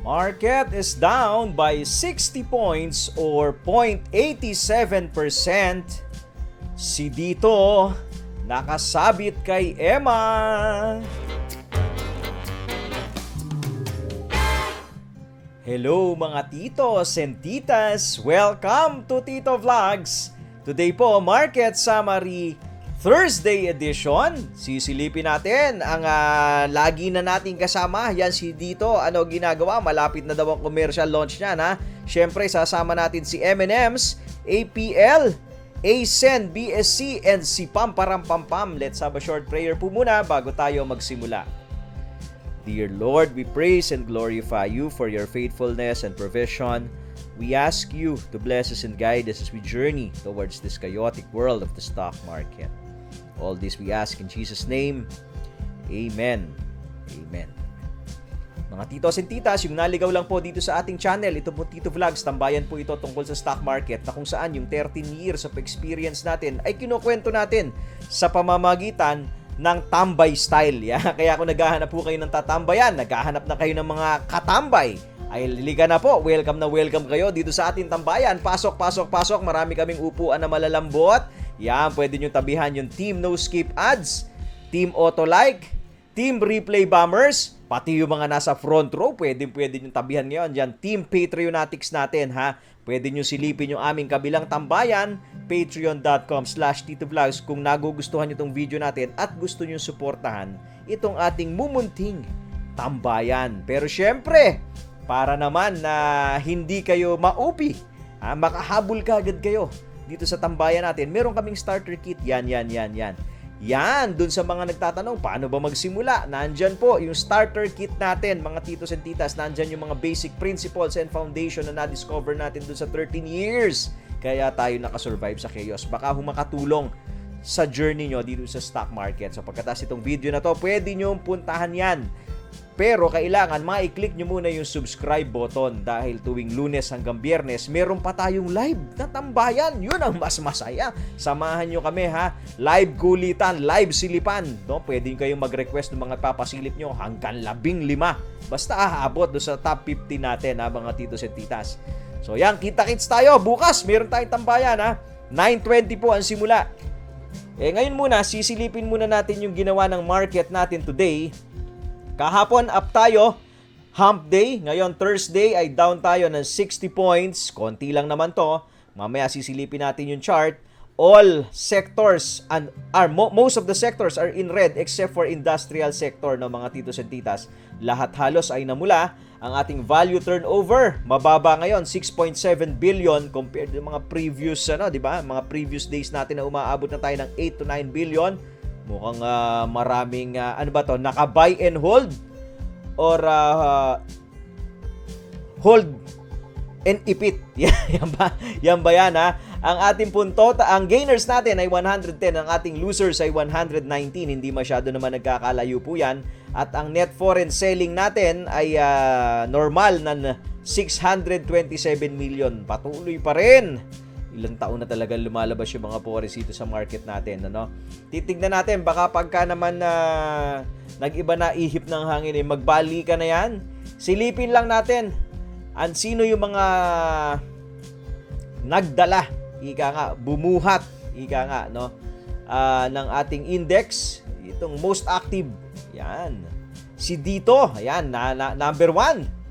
Market is down by 60 points or 0.87%. Si Dito nakasabit kay Emma. Hello mga titos and titas! Welcome to Tito Vlogs! Today po, Market Summary Thursday edition. Sisilipin natin ang lagi na nating kasama. Yan si Dito. Ano ginagawa? Malapit na daw ang commercial launch niya, ha? Siyempre, sasama natin si M&M's, APL, ASEN, BSC, and si Pamparampampam. Let's have a short prayer po muna bago tayo magsimula. Dear Lord, we praise and glorify you for your faithfulness and provision. We ask you to bless us and guide us as we journey towards this chaotic world of the stock market. All this we ask in Jesus' name. Amen. Amen. Mga titos and titas, yung naligaw lang po dito sa ating channel, ito po Tito Vlogs, tambayan po ito tungkol sa stock market na kung saan yung 13 years of experience natin ay kinukwento natin sa pamamagitan ng tambay style. Yeah? Kaya kung naghahanap po kayo ng tatambayan, naghahanap na kayo ng mga katambay, ay liga na po. Welcome na welcome kayo dito sa ating tambayan. Pasok, pasok, pasok. Marami kaming upuan na malalambot. Yan, pwede nyo tabihan yung Team No Skip Ads, Team Auto Like, Team Replay Bombers, pati yung mga nasa front row, pwede nyo tabihan ngayon. Yan, Team Patreonatics natin, ha? Pwede nyo silipin yung aming kabilang tambayan, patreon.com/TitoVlogs kung nagugustuhan nyo itong video natin at gusto nyo suportahan itong ating mumunting tambayan. Pero syempre, para naman na hindi kayo maupi, makahabol ka agad kayo dito sa tambayan natin, meron kaming starter kit. Yan. Yan, dun sa mga nagtatanong, paano ba magsimula? Nandyan po yung starter kit natin, mga titos and titas. Nandyan yung mga basic principles and foundation na na-discover natin dun sa 13 years. Kaya tayo nakasurvive sa chaos. Baka humakatulong sa journey nyo dito sa stock market. So pagkatapos itong video na to, pwede nyo puntahan yan. Pero kailangan ma-click nyo muna yung subscribe button dahil tuwing Lunes hanggang Biyernes, meron pa tayong live na tambayan. Yun ang mas masaya. Samahan nyo kami, ha. Live kulitan, live silipan. No? Pwede kayong mag-request ng mga papasilip nyo hanggang 15. Basta aabot do sa top 50 natin, ha, mga titos at titas. So yan, kita-kits tayo. Bukas, meron tayong tambayan, ha. 9:20 po ang simula. Ngayon muna, sisilipin muna natin yung ginawa ng market natin today. Kahapon up tayo, hump day. Ngayon Thursday ay down tayo ng 60 points. Konti lang naman to. Mamaya sisilipin natin yung chart. All sectors and most of the sectors are in red except for industrial sector, no, mga titos and titas. Lahat halos ay namula. Ang ating value turnover mababa ngayon, 6.7 billion compared to mga previous di ba? Mga previous days natin na umaabot na tayo ng 8 to 9 billion. Mukhang maraming naka-buy and hold or hold and ipit. Yan ba yan, ha? Ang ating punto, ang gainers natin ay 110, ang ating losers ay 119. Hindi masyado naman nagkakalayo po yan. At ang net foreign selling natin ay normal na 627 million. Patuloy pa rin. Ilang taon na talaga lumalabas yung mga forex dito sa market natin, ano? Titignan natin, baka pagka naman nag-iba na ihip ng hangin, magbalikan na yan. Silipin lang natin sino yung mga nagdala, bumuhat, no? Ng ating index, itong most active. Yan. Si Dito, ayan, number 1.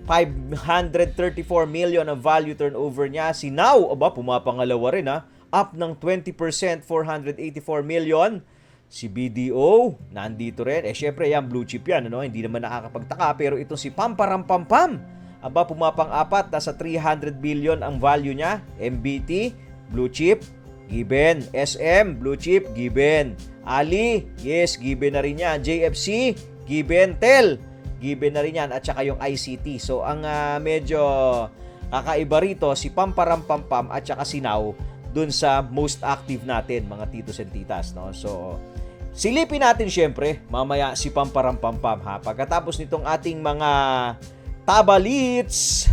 534 million ang value turnover niya. Si Now, pumapangalawa rin, ha. Up ng 20%, 484 million. Si BDO, nandito rin. Syempre, yan, blue chip yan, ano? Hindi naman nakakapagtaka. Pero itong si Pamparampampam, pumapang-apat, nasa 300 billion ang value niya. MBT, blue chip, given. SM, blue chip, given. Ali, yes, given na rin yan. JFC, given. Tel, given na rin yan, at saka yung ICT. So, ang medyo kakaiba rito, si Pamparampampam at saka si Now, dun sa most active natin, mga titos and titas, no? So, silipin natin syempre, mamaya si Pamparampampam, ha? Pagkatapos nitong ating mga tabalits,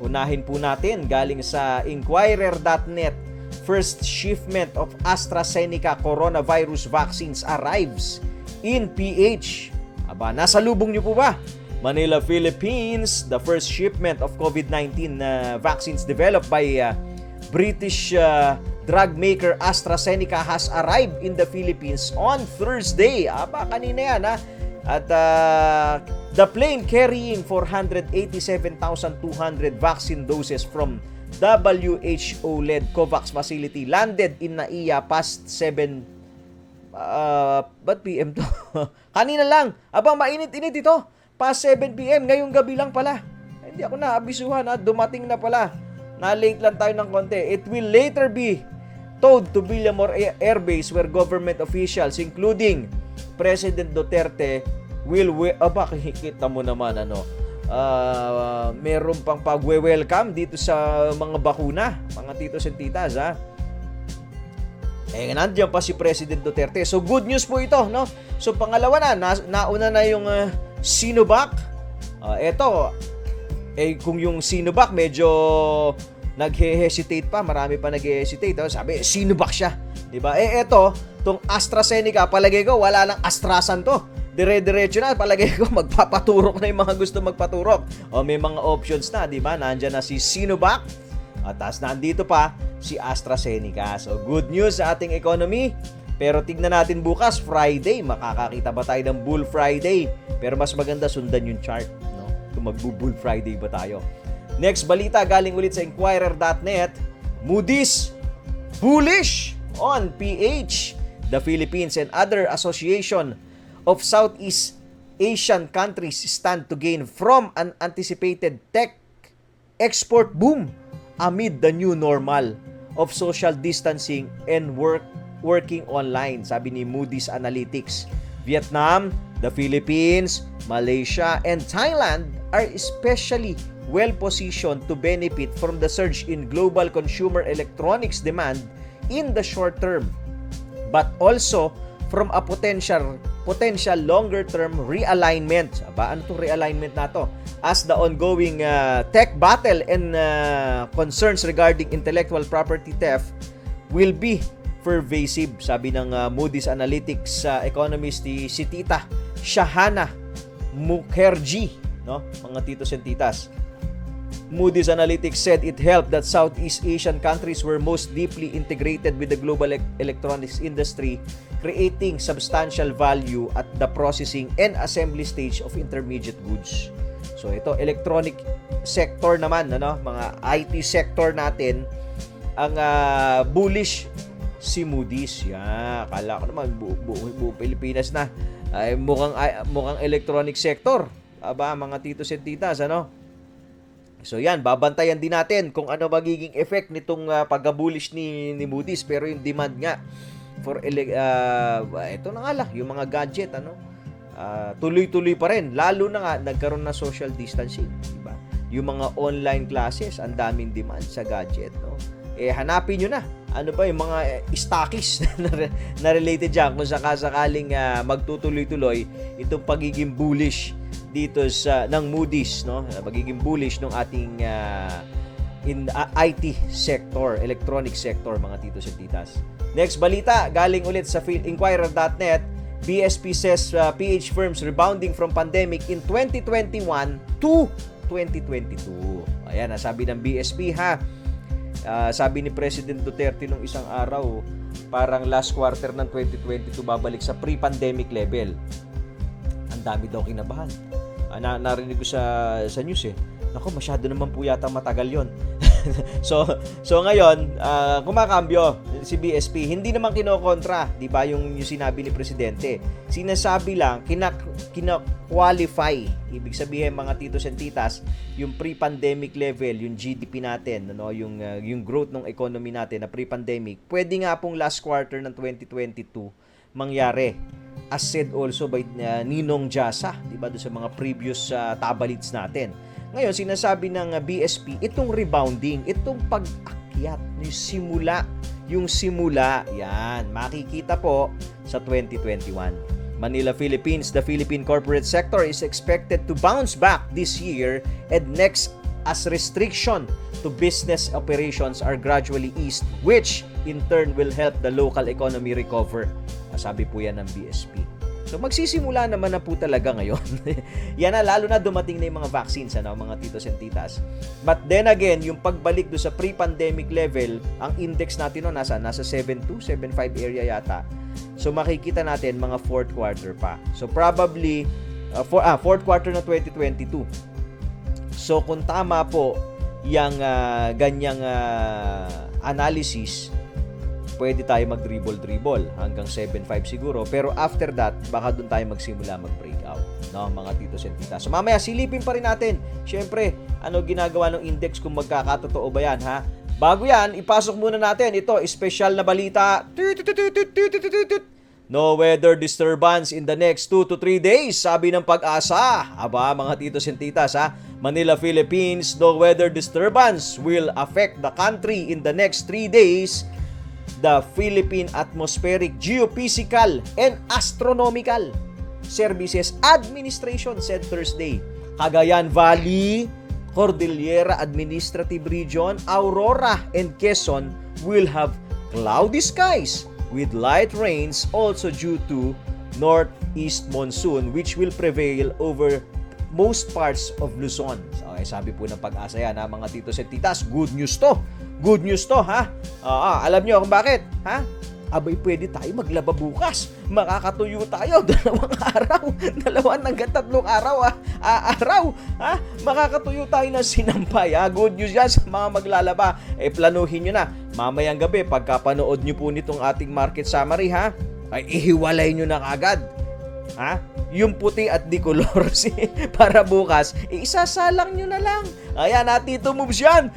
unahin po natin, galing sa Inquirer.net, first shipment of AstraZeneca coronavirus vaccines arrives in PH. Aba, nasa lubong nyo po ba Manila, Philippines, the first shipment of COVID-19 vaccines developed by British drug maker AstraZeneca has arrived in the Philippines on Thursday. Kanina yan ha. At the plane carrying 487,200 vaccine doses from WHO-led COVAX facility landed in NAIA past 7 ba't PM to? Kanina lang. Mainit-init ito. Past 7 PM. Ngayong gabi lang pala. Hindi ako naabisuhan ha. Dumating na pala. Na-late lang tayo ng konti. It will later be towed to Villamor Air Base where government officials including President Duterte will kita mo naman meron pang pagwe-welcome dito sa mga bakuna, mga titos and titas ha. Nandiyan pa si President Duterte. So good news po ito, no? So pangalawa nauna na yung Sinovac. Kung yung Sinovac medyo naghe-hesitate pa, marami pa naghe-hesitate. Sabi, Sinovac siya. Diba? Tong AstraZeneca, palagay ko, wala lang astrasan to. Dire-diretso na, palagay ko, magpapaturok na yung mga gusto magpaturok. May mga options na, diba? Nandyan na si Sinovac. At tapos nandito pa, si AstraZeneca. So, good news sa ating economy. Pero tignan natin bukas, Friday. Makakakita ba tayo ng Bull Friday? Pero mas maganda sundan yung chart. No? Kung mag-Bull Friday ba tayo. Next balita galing ulit sa Inquirer.net. Moody's bullish on PH. The Philippines and other association of Southeast Asian countries stand to gain from an anticipated tech export boom amid the new normal of social distancing and working online, sabi ni Moody's Analytics. Vietnam, the Philippines, Malaysia, and Thailand are especially well-positioned to benefit from the surge in global consumer electronics demand in the short term, but also from a potential longer-term realignment. Ano itong realignment na to? As the ongoing tech battle and concerns regarding intellectual property theft will be pervasive, sabi ng Moody's Analytics economist si Tita Shahana Mukherjee, no? Mga titos and titas. Moody's Analytics said it helped that Southeast Asian countries were most deeply integrated with the global electronics industry, creating substantial value at the processing and assembly stage of intermediate goods. So ito, electronic sector naman, mga IT sector natin, ang bullish si Moody's. Akala ko naman buong Pilipinas na ay mukhang electronic sector. Mga titos and titas, So yan, babantayan din natin kung ano magiging effect nitong pagka-bullish ni Moody's. Pero yung demand nga for ito na nga lang, yung mga gadget, tuloy-tuloy pa rin. Lalo na nga, nagkaroon na social distancing, diba? Yung mga online classes, ang daming demand sa gadget, no? Hanapin nyo na. Ano ba yung mga stockies na related dyan kung sakaling magtutuloy-tuloy itong pagiging bullish dito ng Moody's, no? Magiging bullish ng ating in IT sector, electronic sector, mga titos at titas. Next balita, galing ulit sa Inquirer.net. BSP says PH firms rebounding from pandemic in 2021 to 2022. Ayan, sabi ng BSP ha. Sabi ni President Duterte nung isang araw, parang last quarter ng 2022 babalik sa pre-pandemic level. Ang dami daw kinabahan. Narinig ko sa news Naku, masyado naman po yata matagal yon. so ngayon, kumakambyo si BSP. Hindi naman kinokontra, di ba, yung sinabi ni Presidente. Sinasabi lang, kina-qualify. Ibig sabihin, mga titos and titas, yung pre-pandemic level, yung GDP natin, yung growth ng economy natin na pre-pandemic, pwede nga pong last quarter ng 2022 mangyari. As said also by Ninong Jasa, di ba, doon sa mga previous tabalids natin. Ngayon, sinasabi ng BSP, itong rebounding, itong pag-akyat, yung simula, yan, makikita po sa 2021. Manila, Philippines, the Philippine corporate sector is expected to bounce back this year and next as restriction to business operations are gradually eased, which in turn will help the local economy recover. Sabi po yan ng BSP. So magsisimula naman na po talaga ngayon. Yan na, lalo na dumating na yung mga vaccines, mga titos and titas. But then again, yung pagbalik do sa pre-pandemic level, ang index natin nasa 7.2, 7.5 area yata. So makikita natin mga fourth quarter pa. So probably fourth quarter na 2022. So kung tama po yung ganyang analysis, pwede tayo mag-dribble hanggang 7.5 siguro. Pero after that, baka doon tayo magsimula mag-breakout, mga titos and titas. So mamaya, silipin pa rin natin. Siyempre, ano ginagawa ng index, kung magkakatotoo ba yan, ha? Bago yan, ipasok muna natin ito, special na balita. No weather disturbance in the next 2 to 3 days, sabi ng Pag-asa. Aba, mga titos and titas, ha? Manila, Philippines, no weather disturbance will affect the country in the next 3 days. The Philippine Atmospheric, Geophysical, and Astronomical Services Administration said Thursday. Cagayan Valley, Cordillera Administrative Region, Aurora, and Quezon will have cloudy skies with light rains also due to northeast monsoon which will prevail over most parts of Luzon. Okay, sabi po ng Pag-asa yan, mga titos at titas. Good news to. Good news to, ha? Alam nyo kung bakit, ha? Abay, pwede tayo maglaba bukas. Makakatuyo tayo. 2 araw. 2 hanggang 3 araw, ha? Makakatuyo tayo ng sinampay, ha? Good news yan sa mga maglalaba. Planuhin nyo na. Mamayang gabi, pagkapanood nyo po nitong ating market summary, ha? Ay, ihiwalay nyo na kagad. Ha? Yung puti at dicolor para bukas, isasalang nyo na lang. Ayan, Tito Moves yan.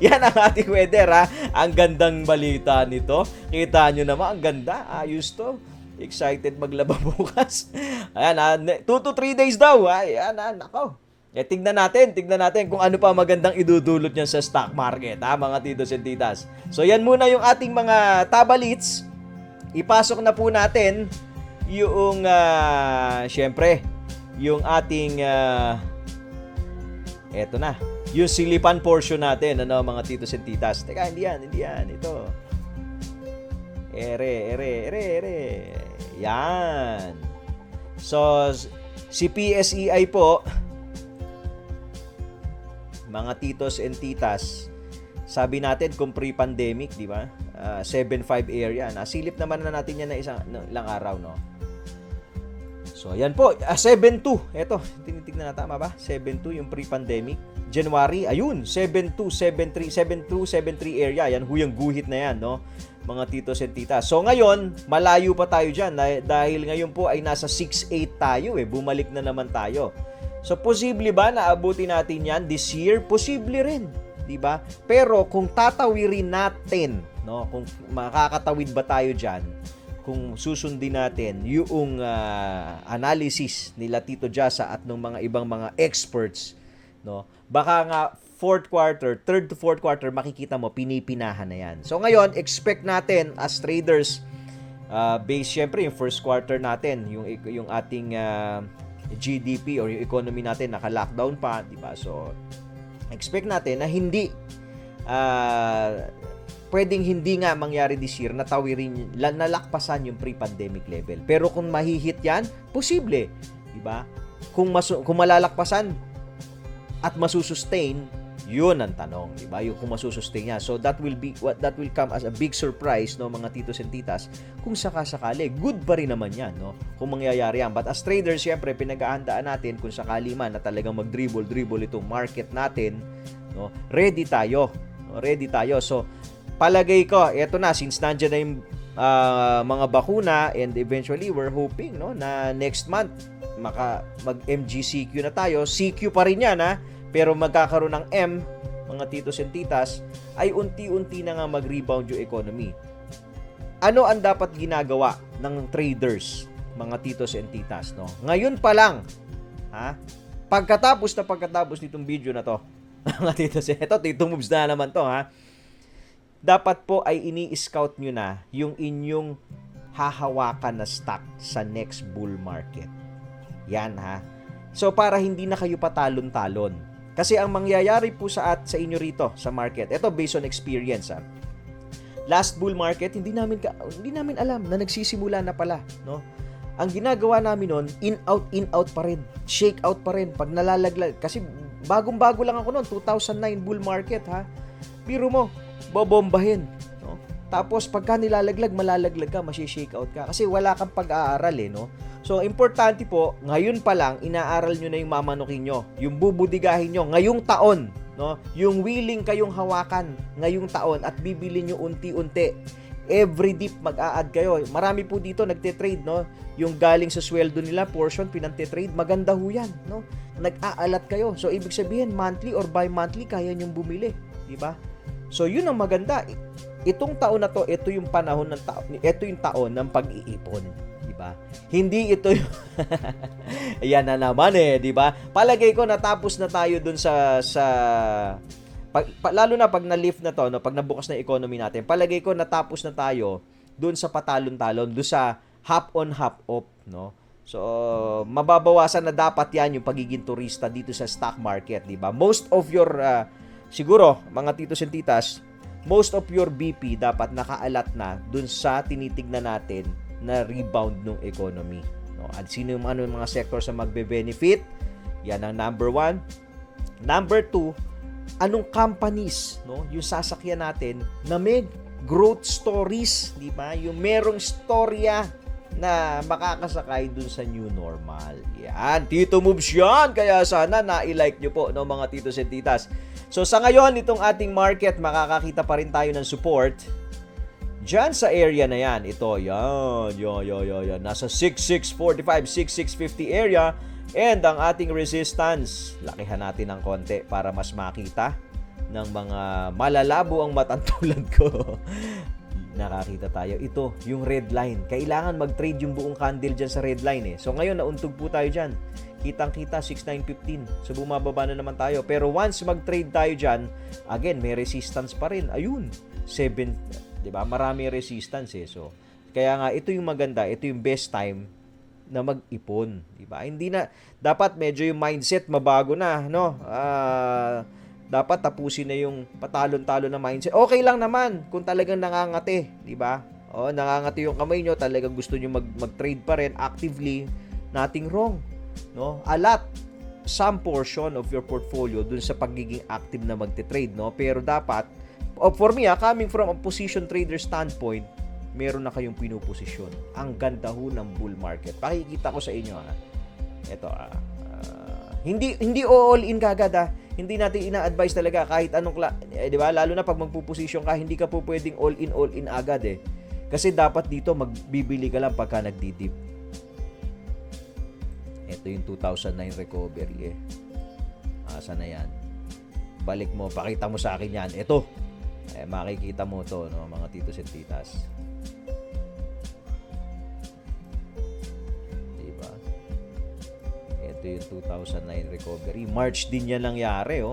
Yan ang ating weather, ha. Ang gandang balita nito. Kita nyo naman, ang ganda. Ayos to. Excited maglaba bukas. Ayan, 2 to 3 days daw. Ayan, nako. Tignan natin kung ano pa magandang idudulot niyan sa stock market, ha, mga titos and titas. So yan muna yung ating mga tabalits. Ipasok na po natin yung syempre yung ating eto na, yung silipan portion natin, mga titos and titas. Teka, hindi yan, ito. Ere. Yan. So, si PSEI po, mga titos and titas, sabi natin kung pre-pandemic, di ba? 7.5 area. Nasilip naman na natin yan na ilang araw, no? So, ayan po. 7.2. Ito, tinitignan na, tama ba? 7.2 yung pre-pandemic. January, ayun, 7.2, 7.3 area. Yan, huyang guhit na yan, no? Mga titos and titas. So, ngayon, malayo pa tayo dyan. Dahil ngayon po ay nasa 6.8 tayo, Bumalik na naman tayo. So, posible ba na abutin natin yan this year? Posible rin, di ba? Pero, kung tatawirin natin, no? Kung makakatawid ba tayo dyan, kung susundin natin yung analysis nila Tito Jasa at ng mga ibang mga experts, no, baka nga third to fourth quarter, makikita mo pinipinahan na yan. So ngayon, expect natin as traders, based syempre yung first quarter natin, yung ating GDP or yung economy natin naka-lockdown pa, di ba? So expect natin na hindi pwedeng hindi nga mangyari this year na tawirin, nalakpasan yung pre-pandemic level. Pero kung mahihit yan, posible, di ba? Kung malalakpasan at masusustain, yun ang tanong, di ba? Yung kung masusustain niya. So that will come as a big surprise, no, mga titos and titas. Kung sakasakali, good pa rin naman yan, no? Kung mangyayari yan. But as traders, syempre pinag-aandaan natin kung sakali man na talagang mag-dribble itong market natin, no? Ready tayo. So palagay ko, eto na, since nandiyan na yung mga bakuna, and eventually we're hoping, no, na next month mag-MGCQ na tayo. CQ pa rin yan, ha, pero magkakaroon ng M, mga titos and titas, ay unti-unti na nga mag-rebound yung economy. Ano ang dapat ginagawa ng traders, mga titos and titas, no? Ngayon pa lang, ha, pagkatapos nitong video na to, mga titos, eto, Tito Moves na naman to, ha, dapat po ay ini-scout nyo na yung inyong hahawakan na stock sa next bull market. Yan, ha. So, para hindi na kayo patalon-talon. Kasi ang mangyayari po sa inyo rito sa market, ito based on experience, ha. Last bull market, hindi namin alam na nagsisimula na pala, no? ang ginagawa namin noon, in out pa rin. Shake out pa rin. Pag nalalaglag, kasi bagong-bago lang ako noon, 2009 bull market ha. Biro mo, bobombahin. No? Tapos pagka nilalaglag, malalaglag ka, shake out ka. Kasi wala kang pag-aaral no. So, importante po, ngayon pa lang, inaaral nyo na yung mamanukin nyo. Yung bubudigahin nyo ngayong taon. No? Yung willing kayong hawakan ngayong taon at bibili nyo unti-unti. Every dip mag-a-add kayo. Marami po dito nagte-trade, no? Yung galing sa sweldo nila, portion, pinante-trade. Maganda ho yan, no? Nag-aalat kayo. So, ibig sabihin, monthly or bi-monthly, kaya nyong bumili. Diba? So, yun ang maganda. Itong taon na to, ito yung panahon ng taon. Ito yung taon ng pag-iipon. Diba? Hindi ito yung... Ayan na naman diba? Palagay ko natapos na tayo dun sa lalo na pag na-lift na to, no, pag nabukas na economy natin, palagay ko natapos na tayo doon sa patalon-talon, doon sa half on, half off, no? So, mababawasan na dapat yan yung pagiging turista dito sa stock market, di ba? Most of your, siguro, mga titos and titas, most of your BP dapat nakaalat na doon sa tinitignan natin na rebound ng economy. No? At sino yung mga sectors na magbe-benefit? Yan ang number 1. Number 2, anong companies, no, yung sasakyan natin na may growth stories, di ba? Yung merong storya na makakasakay dun sa new normal. Yan, Tito Moves yan. Kaya sana na-like nyo po, no, mga titos and titas. So, sa ngayon, itong ating market, makakakita pa rin tayo ng support dyan sa area na yan. Ito, yan. Nasa 6645, 6650 area. And ang ating resistance, lakihan natin ng konti para mas makita ng mga malalabo ang matang tulad ko. Nakakita tayo. Ito, yung red line. Kailangan mag-trade yung buong candle dyan sa red line So ngayon, nauntog po tayo dyan. Kitang-kita, 6915. So bumababa na naman tayo. Pero once mag-trade tayo dyan, again, may resistance pa rin. Ayun, 7, diba? Marami resistance So, kaya nga, ito yung maganda. Ito yung best time na mag-ipon, di ba? Hindi na dapat medyo yung mindset mabago na, no? Dapat tapusin na yung patalon-talon na mindset. Okay lang naman kung talagang nangangati, di ba? Nangangati yung kamay nyo, talagang gusto nyo mag-trade pa rin actively, nothing wrong, no? Alat some portion of your portfolio dun sa pagiging active na magte-trade, no? Pero dapat, for me, coming from a position trader standpoint, meron na kayong pinuposisyon. Ang ganda ho ng bull market. Pakikita ko sa inyo Ito hindi all in kagad Hindi natin ina-advise talaga kahit anong di ba? Lalo na pag magpuposisyon ka, hindi ka po pwedeng all in agad Kasi dapat dito magbibili ka lang pagka nagdidip. Ito yung 2009 recovery Asa na yan? Balik mo, pakita mo sa akin yan. Ito. Makikita mo to, no, mga titos and titas. Ito yung 2009 recovery. March din yan nangyari,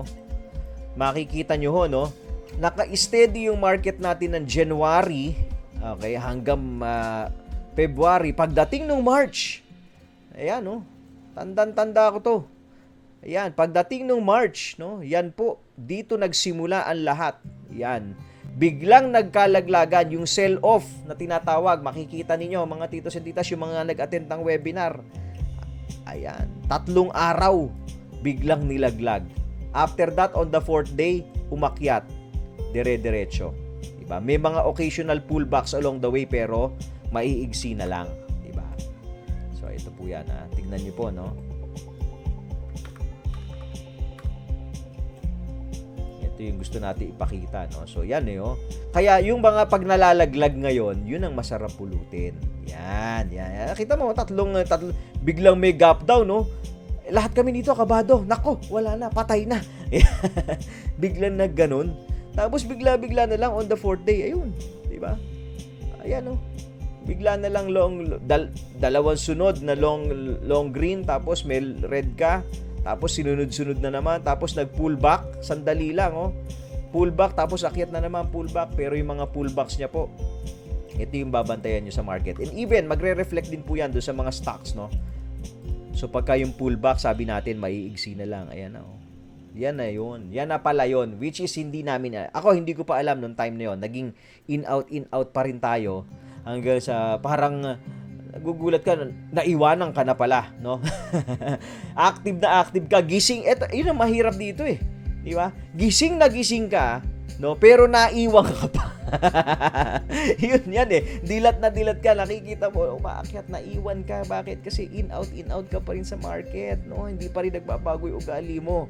Makikita nyo ho, no? Naka-steady yung market natin ng January, okay, hanggang February. Pagdating ng March, ayan, Tandang-tanda ko to. Ayan, pagdating ng March, no? Yan po, dito nagsimula ang lahat. Yan. Biglang nagkalaglagan yung sell-off na tinatawag. Makikita ninyo, mga titos and titas, yung mga nag-attend ng webinar. Ayan, 3 araw biglang nilaglag. After that, on the 4th day, umakyat. Dire-diretso. Diba? May mga occasional pullbacks along the way pero maiigsi na lang. Diba? So, ito po yan. Tignan nyo po, no? Ito yung gusto natin ipakita, no? So, yan Kaya yung mga pag nalalaglag ngayon, yun ang masarap pulutin. Yan. Kita mo, tatlong biglang may gap down, no? Lahat kami dito kabado. Nako, wala na, patay na. Biglang nagganon. Tapos bigla-bigla na lang on the 4th day, ayun, 'di ba? Ayan Bigla na lang dalawang sunod na long green, tapos may red ka, tapos sinunod-sunod na naman, tapos nag-pullback, sandali lang, pullback, tapos akyat na naman, pullback, pero yung mga pullbacks niya po, ito yung babantayan nyo sa market. And even, magre-reflect din po yan doon sa mga stocks, no? So, pagka yung pullback, sabi natin, maiigsi na lang. Ayan Yan na yun. Yan na pala yun. Which is, hindi namin, ako hindi ko pa alam noong time na yun. Naging in-out pa rin tayo. Hanggang sa, parang, nagugulat ka, naiwanan ka na pala, no? Active ka, gising. Ito, yun ang mahirap dito eh. Di ba? Gising na gising ka, no? Pero naiwan ka pa. Yun yan eh. Dilat na dilat ka, nakikita mo, umaakyat, naiwan ka. Bakit? Kasi in out ka pa rin sa market, no? Hindi pa rin nagbabago yung ugali mo,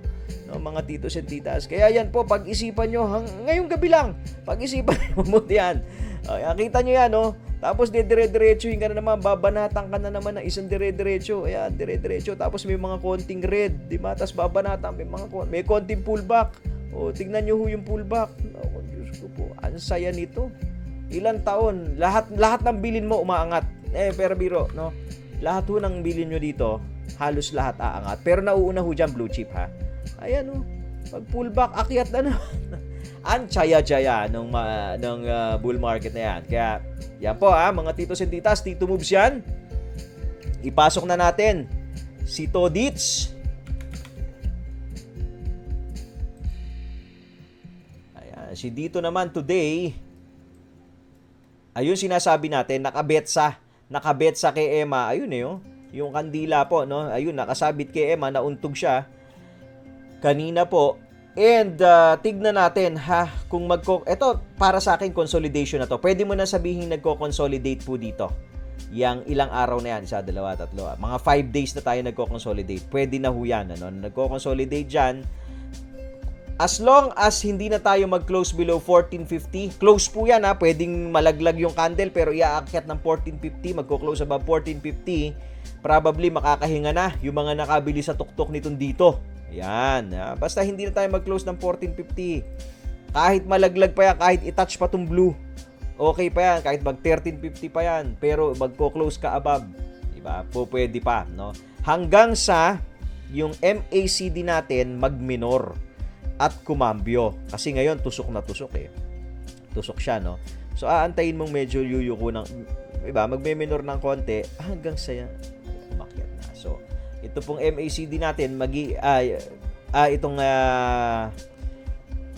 no, mga titos and titas. Kaya yan po, pag-isipan nyo, ngayong gabi lang, pag-isipan nyo mo yan. Kita nyo yan, no? Tapos dire-diretsuhin ka na naman, babanatan ka na naman ng isang dire-diretso. Ayan, dire-diretso. Tapos may mga konting red, di ba? Tapos babanatan, may konting pullback. O, tignan nyo yung pullback. Oh, Diyos ko po, ang saya nito. Ilang taon, lahat ng bilin mo umaangat. Pero biro, no? Lahat ho ng bilin nyo dito, halos lahat aangat. Pero nauuna ho dyan, blue chip, ha? Ayan, oh. Pag pullback, akyat na naman. Ang tsaya-tsaya ng bull market na yan. Kaya, yan po mga titos and titas, Tito Moves yan. Ipasok na natin si Todits. Ayan, si Dito naman today, ayun sinasabi natin, nakabet sa kay Emma. Ayun yung kandila po, no? Ayun, nakasabit kay Emma, nauntog siya kanina po. And tignan natin kung eto para sa akin consolidation na to. Pwede mo na sabihin nagko-consolidate po dito. Yang ilang araw na yan, 1, 2, 3. Mga 5 days na tayo nagko-consolidate. Pwede na ho yan, ano? Nagko-consolidate diyan. As long as hindi na tayo mag-close below 1450, close po yan pwedeng malaglag yung candle pero iaakyat ng 1450, magko-close above 1450, probably makakahinga na yung mga nakabili sa tuktok nitong dito. Yan. Basta hindi na tayo mag-close ng 1450. Kahit malaglag pa yan, kahit i-touch pa tong blue, okay pa yan. Kahit mag 1350 pa yan, pero magko-close ka above. Diba? Pwede pa, no? Hanggang sa yung MACD natin mag-minor at kumambyo. Kasi ngayon, tusok na tusok eh. Tusok siya, no? So, aantayin mong medyo yuyuko ng, diba? Magme-minor ng konti hanggang sa umakyat na. So, ito pong MACD natin, itong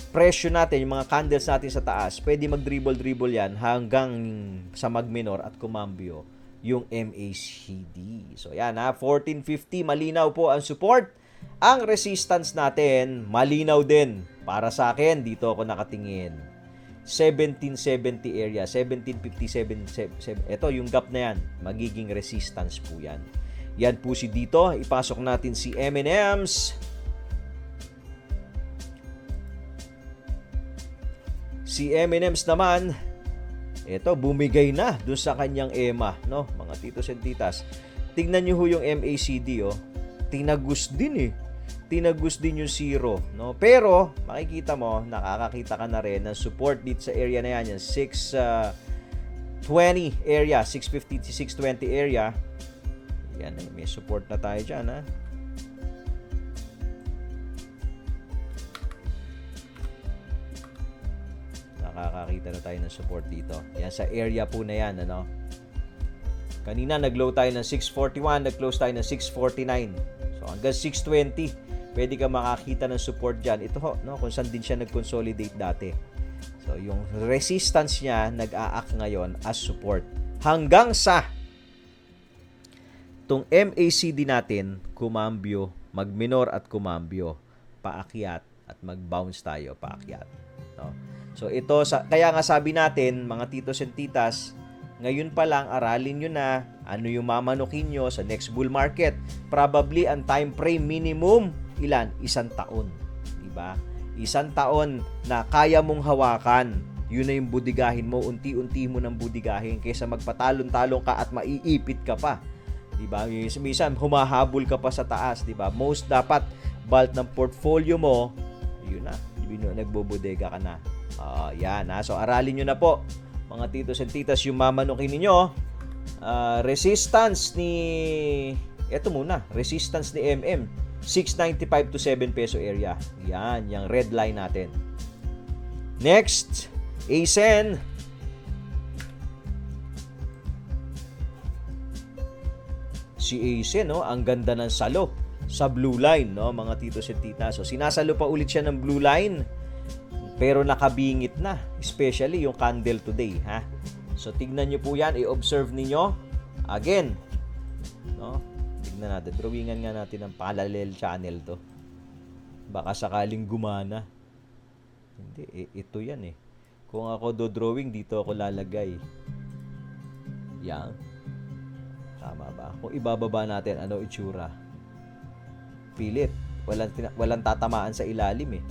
presyo natin, yung mga candles natin sa taas, pwede mag-dribble yan hanggang sa mag-minor at kumambyo yung MACD. So, yan 1450, malinaw po ang support. Ang resistance natin, malinaw din. Para sa akin, dito ako nakatingin. 1770 area, 1757. Ito, yung gap na yan, magiging resistance po yan. Yan po si dito. Ipasok natin si M&M's. Si M&M's naman, ito, bumigay na dun sa kanyang EMA, no? Mga titos and titas. Tingnan nyo ho yung MACD, Tinagus din eh. Tinagus din yung zero, no? Pero, makikita mo, nakakakita ka na rin ng support dito sa area na yan. Yung 620 area, 650 to 620 area. Yan, may support na tayo dyan, Nakakakita na tayo ng support dito. Yan, sa area po na yan, ano? Kanina, nag-low tayo ng 641, nag-close tayo ng 649. So, hanggang 620, pwede ka makakita ng support dyan. Ito, no? Kung saan din siya nag-consolidate dati. So, yung resistance niya, nag-a-act ngayon as support. Hanggang sa itong MACD natin, kumambyo, mag-minor at kumambyo, paakyat at mag-bounce tayo, paakyat. No? So ito, kaya nga sabi natin, mga titos and titas, ngayon pa lang, aralin nyo na ano yung mamanukin nyo sa next bull market. Probably, ang time frame minimum, ilan? 1 taon. Diba? 1 taon na kaya mong hawakan. Yun na yung budigahin mo, unti-unti mo nang budigahin kaysa magpatalon-talon ka at maiipit ka pa. Diba? Minsan humahabol ka pa sa taas, diba? Most dapat bulk ng portfolio mo, yun na, nagbobodega ka na. Yan So aralin nyo na po, mga titos and titas, yung mamanukin ninyo. Resistance ni resistance ni MM 695 to 7 peso area. Yan, yung red line natin. Next, ASEN. Si ASEN, ang ganda ng salo sa blue line, mga titos and titas. So, sinasalo pa ulit siya ng blue line, pero nakabingit na, especially yung candle today, So, tignan nyo po yan, i-observe ninyo. Again, no? Tignan natin, drawingan nga natin ng parallel channel to. Baka sakaling gumana. Hindi, ito yan eh. Kung ako do-drawing, dito ako lalagay. Yan. Tama ba? Kung ibababa natin, ano itsura? Pilit. Walang tatamaan sa ilalim eh.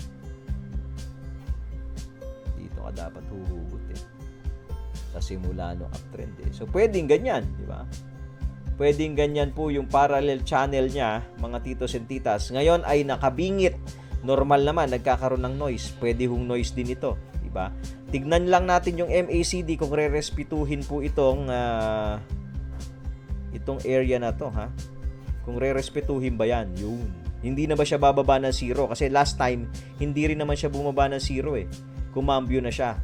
Dito ka dapat huhugot eh. Sa simula no uptrend eh. So, pwedeng ganyan, di ba? Pwedeng ganyan po yung parallel channel niya, mga titos and titas. Ngayon ay nakabingit. Normal naman, nagkakaroon ng noise. Pwede hong noise din ito, di ba? Tignan lang natin yung MACD kung re-respetuhin po itong area na to, ha? Kung re-respetuhin ba yan, yun. Hindi na ba siya bababa ng 0? Kasi last time, hindi rin naman siya bumaba ng 0 eh. Kumambyo na siya.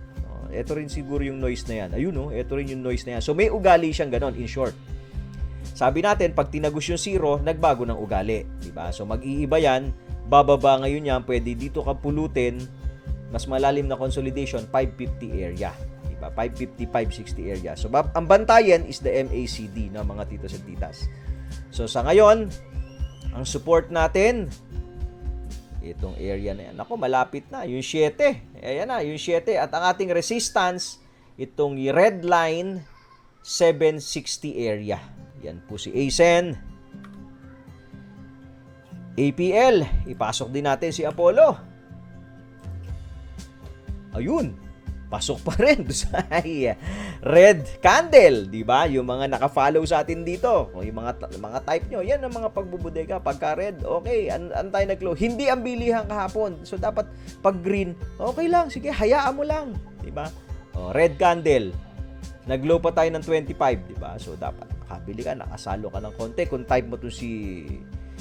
Ito rin siguro yung noise na yan. Ayun oh, ito rin yung noise na yan. So may ugali siyang ganon, in short. Sabi natin, pag tinagos yung 0, nagbago ng ugali. Diba? So mag-iiba yan, bababa ngayon yan, pwede dito ka pulutin, mas malalim na consolidation, 550 area. Diba? 550, 560 area. So ang bantayan is the MACD, no, mga titos at titas. So sa ngayon, ang support natin, itong area na yan. Ako, malapit na. Yung 7. Ayan na, yung 7. At ang ating resistance, itong red line, 760 area. Yan po si ASEN. APL, ipasok din natin si Apollo. Ayun, pasok pa rin sa red candle, di ba? Yung mga naka-follow sa atin dito, o yung mga type nyo, yan ang mga pagbubudega. Pagka red, okay, antay na close. Hindi ang bilihan kahapon. So dapat pag green, okay lang, sige, hayaan mo lang, di ba? Red candle. Nag-low pa tayo ng 25, di ba? So dapat makabili ka, nakasalo ka ng konti kung type mo to si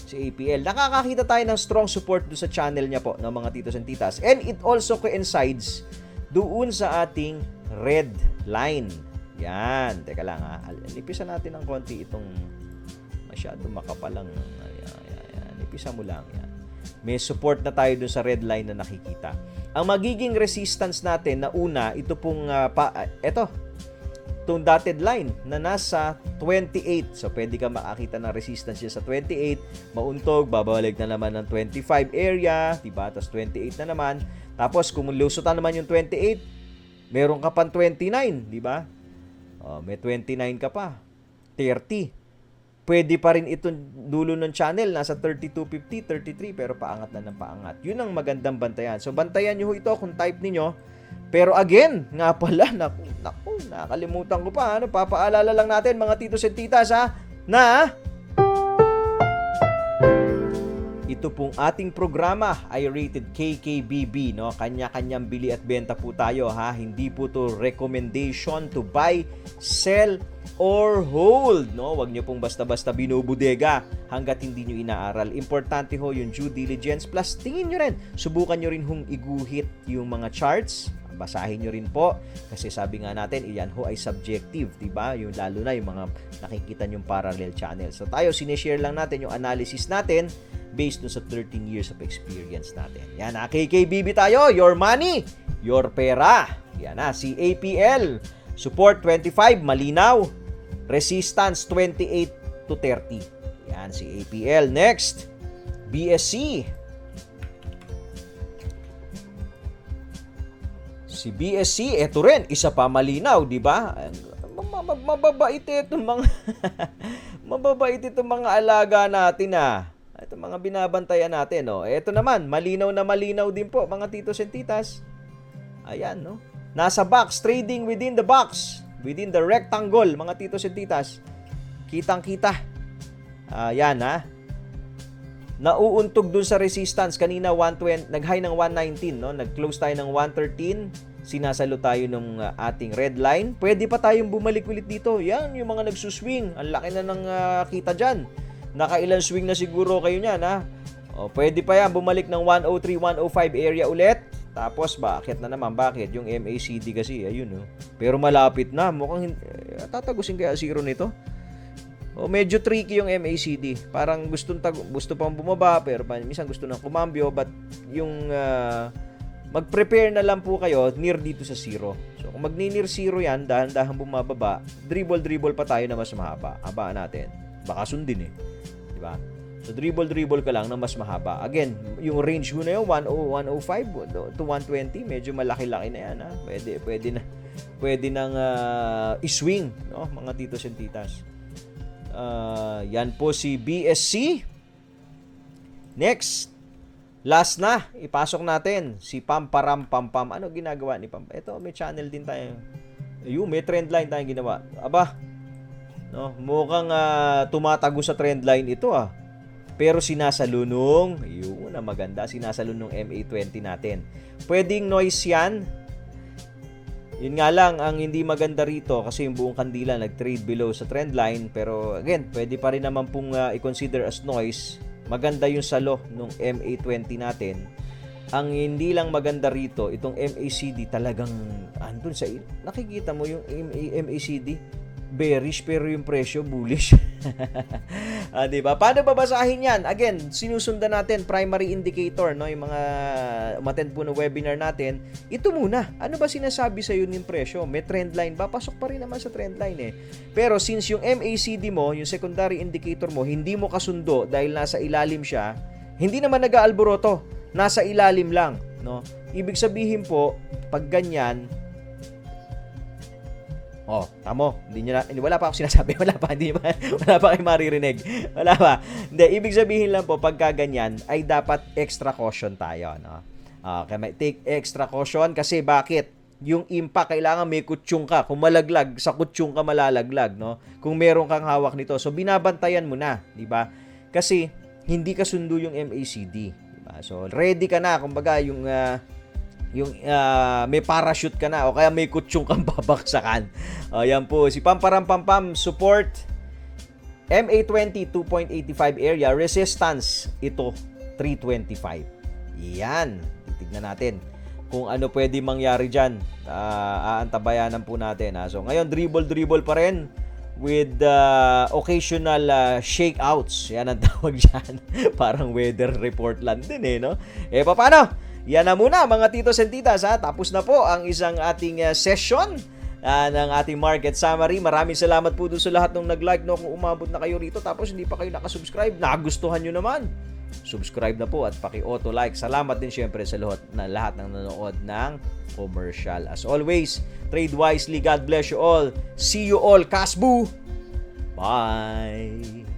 APL. Nakakakita tayo ng strong support do sa channel niya po ng mga titos and titas. And it also coincides doon sa ating red line. Yan. Teka lang ha. Nipisan natin ng konti itong masyado makapalang. Ayan. Nipisan mo lang. Yan. May support na tayo doon sa red line na nakikita. Ang magiging resistance natin na una, ito pong itong dotted line na nasa 28. So, pwede ka makakita ng resistance niya sa 28. Mauntog, babalik na naman ng 25 area. Diba? Tapos 28 na naman. Tapos, kung lusutan naman yung 28, meron ka pang 29. Diba? May 29 ka pa. 30. Pwede pa rin itong dulo ng channel. Nasa 32.50, 33. Pero paangat na ng paangat. Yun ang magandang bantayan. So, bantayan nyo ito kung type ninyo. Pero again, nga pala, naku, nakalimutan ko pa. Papaalala lang natin mga titos at titas na ito pong ating programa ay rated KKBB, no? Kanya-kanyang bili at benta po tayo, ha? Hindi po to recommendation to buy, sell, or hold, no? Huwag niyo pong basta-basta binubudega hanggat hindi niyo inaaral. Importante ho yung due diligence plus tingin niyo rin. Subukan niyo rin hong iguhit yung mga charts. Basahin nyo rin po kasi sabi nga natin, iyan ho ay subjective, diba? Yung lalo na yung mga nakikita nyong parallel channel. So tayo, sinishare lang natin yung analysis natin based dun sa 13 years of experience natin. Yan, KKBB tayo, your money, your pera. Yan na, si APL, support 25, malinaw. Resistance 28 to 30. Yan, si APL. Next, BSC. Si BSC, eto rin, isa pa malinaw, di ba? Mababait itong mga mababait itong mga alaga natin Ito mga binabantayan natin, no. Ito naman, malinaw na malinaw din po, mga titos and titas. Ayan, no. Nasa box, trading within the box, within the rectangle, mga titos and titas. Kitang-kita. Ayan, nauuntog dun sa resistance kanina 120, nag-high ng 119, no? Nag-close tayo ng 113, sinasalo tayo ng ating red line. Pwede pa tayong bumalik ulit dito. Yan yung mga nagsuswing. Ang laki na ng kita diyan. Nakailan swing na siguro kayo niyan, pwede pa yan bumalik ng 103, 105 area ulit. Tapos bakit na naman? Bakit? Yung MACD kasi, ayun, pero malapit na. Mukhang tatagusin kaya zero nito. Medyo tricky yung MACD. Parang gusto pang bumaba, pero minsan gusto nang kumambyo, but yung mag-prepare na lang po kayo near dito sa zero. So, kung mag-near zero yan, dahan-dahan bumababa, dribble pa tayo na mas mahaba. Habaan natin. Baka sundin eh. Diba? So, dribble ka lang na mas mahaba. Again, yung range mo na yun, 105 to 120, medyo malaki-laki na yan. Ha? Pwede nang iswing, no? Mga titos and titas. Yan po si BSC. Next. Last na, ipasok natin si Pamparam Pampam. Ano ginagawa ni Pam? Ito, may channel din tayo. May trend line tayong ginawa. Aba, no, mukhang tumatago sa trend line ito Pero sinasalunong, yun na maganda, sinasalunong MA20 natin. Pwedeng noise yan. Yun nga lang, ang hindi maganda rito kasi yung buong kandila nag-trade below sa trend line. Pero again, pwede pa rin naman pong i-consider as noise. Maganda yung salo ng MA20 natin. Ang hindi lang maganda rito, itong MACD talagang andun sa nakikita mo yung MACD bearish pero yung presyo bullish. Diba? Paano babasahin yan? Again, sinusundan natin primary indicator, no? Yung mga umattend po ng webinar natin. Ito muna. Ano ba sinasabi sa yun yung presyo? May trend line ba? Pasok pa rin naman sa trend line eh. Pero since yung MACD mo, yung secondary indicator mo, hindi mo kasundo dahil nasa ilalim siya, hindi naman nag-aalboroto. Nasa ilalim lang, no? Ibig sabihin po, pag ganyan, tamo, wala pa ako sinasabi, wala pa kayong maririnig. Wala pa. Hindi, ibig sabihin lang po, pagka ganyan, ay dapat extra caution tayo, no? Okay, take extra caution kasi bakit? Yung impact, kailangan may kutsyung ka. Kung malaglag, sa kutsyung ka malalaglag, no? Kung meron kang hawak nito. So, binabantayan mo na, di ba? Kasi, hindi kasundo yung MACD. Diba? So, ready ka na, kumbaga, yung may parachute ka na o kaya may kutsyung kang babaksakan. Yan po, si Pamparam Pampam, support MA20 2.85 area, resistance ito 325. Yan, titignan natin kung ano pwede mangyari dyan. Aantabayanan po natin. So ngayon, dribble pa rin with occasional shakeouts. Yan ang tawag dyan. Parang weather report lang din no? Paano? Yan na muna mga titos and titas Tapos na po ang isang ating session ng ating market summary. Maraming salamat po doon sa lahat ng nag-like, no? Kung umabot na kayo rito tapos hindi pa kayo nakasubscribe, nagustuhan nyo naman, subscribe na po at paki-auto like. Salamat din syempre sa lahat ng nanood ng commercial. As always, trade wisely. God bless you all. See you all. Kasbu. Bye.